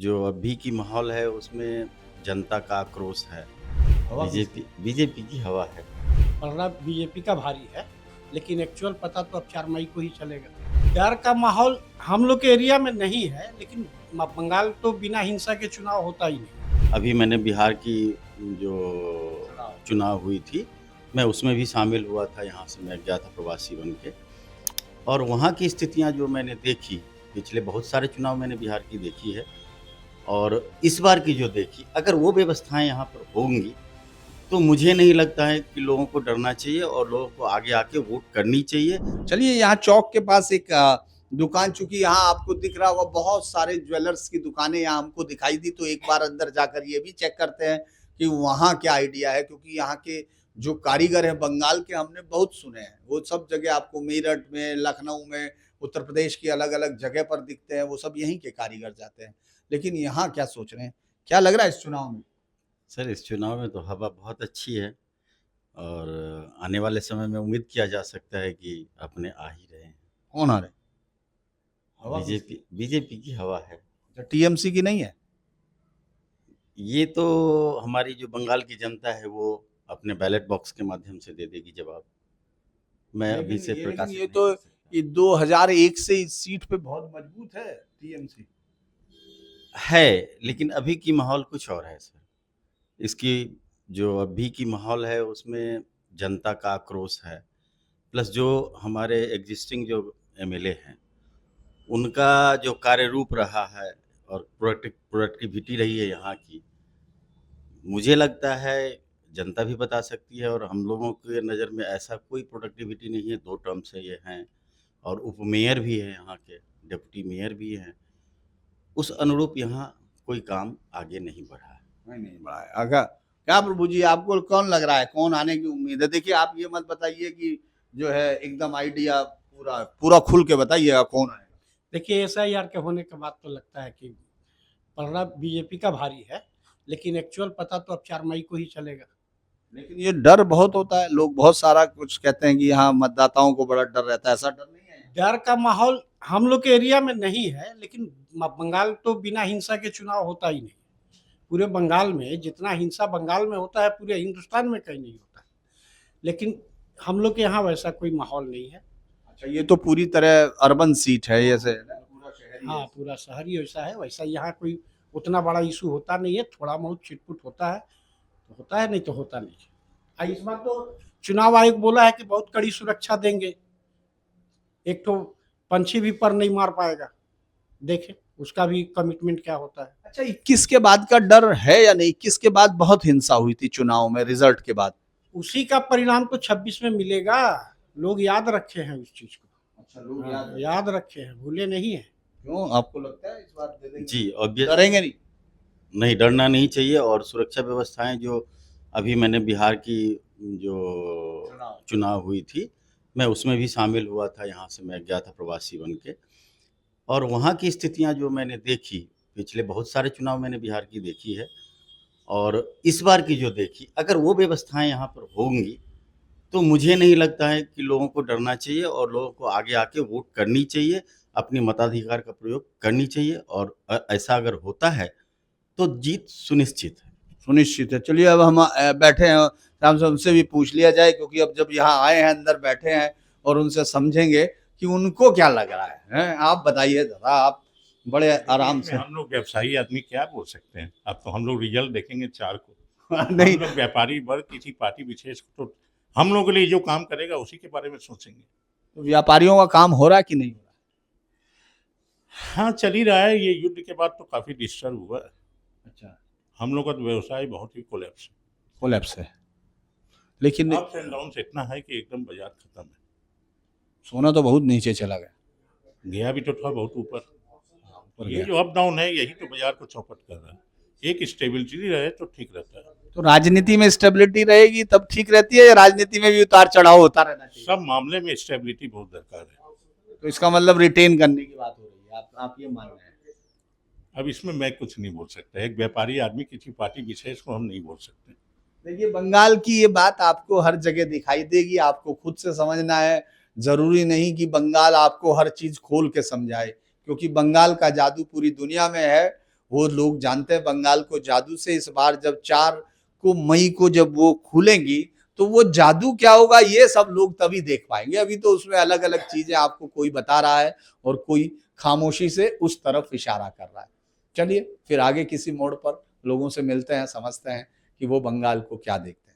जो अभी की माहौल है उसमें जनता का आक्रोश है। हवा बीजेपी बीजेपी की हवा है। पलड़ा बीजेपी का भारी है, लेकिन एक्चुअल पता तो अब 4 मई को ही चलेगा। डर का माहौल हम लोग के एरिया में नहीं है, लेकिन बंगाल तो बिना हिंसा के चुनाव होता ही नहीं। अभी मैंने बिहार की जो चुनाव हुई थी, मैं उसमें भी शामिल हुआ था। यहाँ से मैं गया था प्रवासी बन के, और वहाँ की स्थितियाँ जो मैंने देखी, पिछले बहुत सारे चुनाव मैंने बिहार की देखी है, और इस बार की जो देखी, अगर वो व्यवस्थाएँ यहाँ पर होंगी तो मुझे नहीं लगता है कि लोगों को डरना चाहिए और लोगों को आगे आके वोट करनी चाहिए। चलिए, यहाँ चौक के पास एक दुकान, चूंकि यहाँ आपको दिख रहा होगा बहुत सारे ज्वेलर्स की दुकानें यहाँ हमको दिखाई दी, तो एक बार अंदर जाकर ये भी चेक करते हैं कि वहाँ क्या आइडिया है, क्योंकि यहाँ के जो कारीगर हैं बंगाल के हमने बहुत सुने हैं। वो सब जगह आपको मेरठ में, लखनऊ में, उत्तर प्रदेश की अलग अलग जगह पर दिखते हैं, वो सब यहीं के कारीगर जाते हैं। लेकिन यहाँ क्या सोच रहे हैं, क्या लग रहा है इस चुनाव में? सर, इस चुनाव में तो हवा बहुत अच्छी है, और आने वाले समय में उम्मीद किया जा सकता है कि अपने आ ही रहे हैं। कौन आ रहे हैं? हवा बीजेपी की हवा है। टीएमसी की नहीं है? ये तो हमारी जो बंगाल की जनता है वो अपने बैलेट बॉक्स के माध्यम से दे देगी जवाब। मैं अभी से प्रकाशित ये नहीं तो कर सकता। ये 2001 से इस सीट पे बहुत मजबूत है टीएमसी। है, लेकिन अभी की माहौल कुछ और है सर। इसकी जो अभी की माहौल है उसमें जनता का आक्रोश है, प्लस जो हमारे एग्जिस्टिंग जो एमएलए हैं उनका जो कार्य रूप रहा है और प्रोडक्टिविटी रही है यहाँ की, मुझे लगता है जनता भी बता सकती है, और हम लोगों के नज़र में ऐसा कोई प्रोडक्टिविटी नहीं है। 2 टर्म से ये हैं, और उप मेयर भी हैं यहाँ के, डिप्टी मेयर भी हैं। उस अनुरूप यहाँ कोई काम आगे नहीं बढ़ा है। नहीं बढ़ा है। अगर क्या प्रभु जी, आपको कौन लग रहा है, कौन आने की उम्मीद है? देखिए, आप ये मत बताइए कि जो है एकदम आइडिया पूरा पूरा खुल के बताइएगा कौन आएगा। देखिए, एसआईआर के होने के बाद तो लगता है कि पलड़ा बीजेपी का भारी है, लेकिन एक्चुअल पता तो अब 4 मई को ही चलेगा। लेकिन ये डर बहुत होता है, लोग बहुत सारा कुछ कहते हैं कि यहाँ मतदाताओं को बड़ा डर रहता है, ऐसा डर नहीं है? डर का माहौल हम लोग के एरिया में नहीं है, लेकिन बंगाल तो बिना हिंसा के चुनाव होता ही नहीं। पूरे बंगाल में जितना हिंसा बंगाल में होता है, पूरे हिंदुस्तान में कहीं नहीं होता। लेकिन हम लोग के यहाँ वैसा कोई माहौल नहीं है। अच्छा, ये तो पूरी तरह अर्बन सीट है, ये से पूरा शहरी हाँ, है। पूरा शहरी वैसा है, वैसा यहाँ कोई उतना बड़ा इशू होता नहीं है। थोड़ा बहुत छिटपुट होता है तो होता है, नहीं तो होता नहीं है। इस बार तो चुनाव आयोग बोला है कि बहुत कड़ी सुरक्षा देंगे। एक तो पंछी भी पर नहीं मार पाएगा, देखें उसका भी कमिटमेंट क्या होता है। अच्छा, 21 के बाद का डर है या नहीं? 21 के बाद बहुत हिंसा हुई थी चुनाव में, रिजल्ट के बाद। उसी का परिणाम तो 26 में मिलेगा। लोग याद रखे हैं उस चीज को। अच्छा, लोग याद रखे हैं, भूले नहीं है। क्यों, आपको लगता है इस बार दे देंगे? जी, ऑब्वियस डरेंगे नहीं? नहीं, डरना नहीं चाहिए। और सुरक्षा व्यवस्थाएं जो अभी मैंने बिहार की जो चुनाव हुई थी, मैं उसमें भी शामिल हुआ था। यहाँ से मैं गया था प्रवासी बन के, और वहाँ की स्थितियाँ जो मैंने देखी, पिछले बहुत सारे चुनाव मैंने बिहार की देखी है, और इस बार की जो देखी, अगर वो व्यवस्थाएं यहाँ पर होंगी तो मुझे नहीं लगता है कि लोगों को डरना चाहिए और लोगों को आगे आके वोट करनी चाहिए, अपने मताधिकार का प्रयोग करनी चाहिए, और ऐसा अगर होता है तो जीत सुनिश्चित है। सुनिश्चित है। चलिए, अब हम बैठे हैं, शाम से उनसे भी पूछ लिया जाए, क्योंकि अब जब यहाँ आए हैं, अंदर बैठे हैं, और उनसे समझेंगे कि उनको क्या लग रहा है? आप बताइए जरा, आप बड़े आराम से। हम लोग व्यवसायी आदमी क्या बोल सकते हैं? अब तो हम लोग रिजल्ट देखेंगे 4 को। नहीं, हम लोग व्यापारी वर्ग, किसी पार्टी विशेष को, तो हम लोगों के लिए जो काम करेगा उसी के बारे में सोचेंगे। तो व्यापारियों का काम हो रहा है कि नहीं हो रहा? हाँ, चल ही रहा है। ये युद्ध के बाद तो काफी डिस्टर्ब हुआ है। अच्छा, हम लोग का तो व्यवसाय बहुत ही कोलैप्स है। लेकिन अप्स एंड डाउन इतना है कि एकदम बाजार खत्म है। सोना तो बहुत नीचे चला गया। गया भी तो था बहुत ऊपर। ऊपर ये गया। जो अप डाउन है, यही तो बाजार को चौपट कर रहा है। एक स्टेबिलिटी रहे तो ठीक रहता है। तो राजनीति में स्टेबिलिटी रहेगी तब ठीक रहती है, या राजनीति में भी उतार चढ़ाव होता रहना चाहिए? सब मामले में स्टेबिलिटी बहुत दरकार है। तो इसका मतलब रिटेन करने की बात हो रही है, आप ये मान रहे हैं? अब इसमें मैं कुछ नहीं बोल सकता। एक व्यापारी आदमी, किसी पार्टी विशेष को हम नहीं बोल सकते। देखिए, बंगाल की ये बात आपको हर जगह दिखाई देगी, आपको खुद से समझना है। जरूरी नहीं कि बंगाल आपको हर चीज खोल के समझाए, क्योंकि बंगाल का जादू पूरी दुनिया में है। वो लोग जानते हैं बंगाल को जादू से। इस बार जब 4 मई को जब वो खुलेंगी तो वो जादू क्या होगा ये सब लोग तभी देख पाएंगे। अभी तो उसमें अलग अलग चीजें आपको कोई बता रहा है और कोई खामोशी से उस तरफ इशारा कर रहा है। चलिए फिर आगे किसी मोड़ पर लोगों से मिलते हैं, समझते हैं कि वो बंगाल को क्या देखते हैं।